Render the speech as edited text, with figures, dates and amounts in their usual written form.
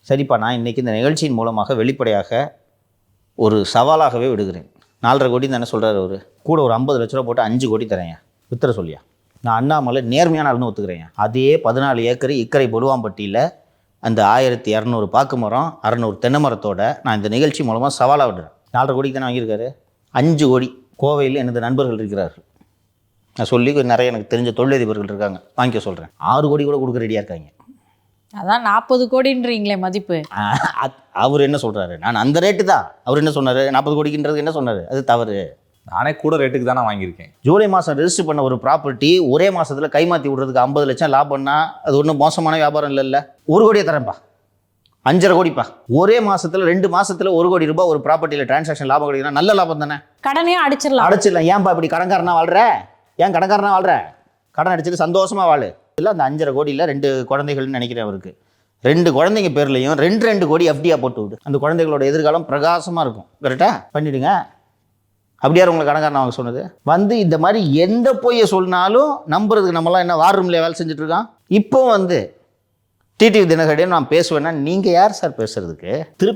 சரிப்பா, நான் இன்றைக்கி இந்த நிகழ்ச்சியின் மூலமாக வெளிப்படையாக ஒரு சவாலாகவே விடுகிறேன். 4.5 கோடி தானே சொல்கிறார் அவர். கூட ஒரு 50 லட்ச ரூபா போட்டு 5 கோடி தரேன், வித்துற சொல்லியா? நான் அண்ணாமலை நேர்மையான ஆளுன்னு ஒத்துக்கிறேன். அதே 14 ஏக்கர் இக்கரை பொலுவாம்பட்டியில் அந்த 1200 பாக்கு மரம் 600 தென்னை மரத்தோட நான் இந்த நிகழ்ச்சி மூலமாக சவாலாக விடுறேன். 4.5 கோடிக்கு தானே வாங்கியிருக்காரு. 5 கோடி கோவையில் எனது நண்பர்கள் இருக்கிறார்கள். நான் சொல்லி நிறைய எனக்கு தெரிஞ்ச தொழிலதிபர்கள் இருக்காங்க, வாங்கிக்க சொல்கிறேன். 6 கோடி கூட கொடுக்க ரெடியாக இருக்காங்க. அதான் 40 கோடின்றீங்களே மதிப்பு. அவர் என்ன சொல்கிறாரு? நான் அந்த ரேட்டு தான். அவர் என்ன சொன்னார்? 40 கோடிக்குன்றது என்ன சொன்னார்? அது தவறு. நானே கூட ரேட்டுக்கு தான் நான் வாங்கியிருக்கேன். ஜூலை மாதம் ரெஜிஸ்டர் பண்ண ஒரு ப்ராப்பர்ட்டி ஒரே மாதத்தில் கைமாற்றி விடுறதுக்கு 50 லட்சம் லாபம்னா அது ஒன்றும் மோசமான வியாபாரம் இல்லைல்ல. 1 கோடியை தரேன்ப்பா, 5.5 கோடிப்பா. ஒரே மாதத்தில் 2 மாதத்தில் 1 கோடி ரூபாய் ஒரு ப்ராப்பர்ட்டியில் டிரான்சாக்ஷன் லாபம் கிடைக்குன்னா நல்ல லாபம் தானே. கடனே அடிச்சிடலாம். ஏன்பா இப்படி கடன்காரனா வாழ்ற? ஏன் கடன்காரனா வாழ்ற? கடன் அடிச்சுட்டு சந்தோஷமாக வாழு. இல்லை, அந்த 5.5 கோடியில் 2 குழந்தைகள்னு நினைக்கிறேன் அவருக்கு. 2 குழந்தைங்க பேர்லையும் 2 கோடி எஃப்டியாக போட்டு விடு. அந்த குழந்தைகளோட எதிர்காலம் பிரகாசமாக இருக்கும். கரெக்டாக பண்ணிவிடுங்க. அப்படியார் உங்களை கடன்காரன் அவங்க சொன்னது? இந்த மாதிரி எந்த பொய்யை சொன்னாலும் நம்புறதுக்கு நம்மளாம் என்ன வார் ரூம்ல வேலை செஞ்சுட்ருக்கான். இப்போ டிடிவி தினகரன் நான் பேசுவேன்னா நீங்கள் யார் சார் பேசுறதுக்கு? திருப்பி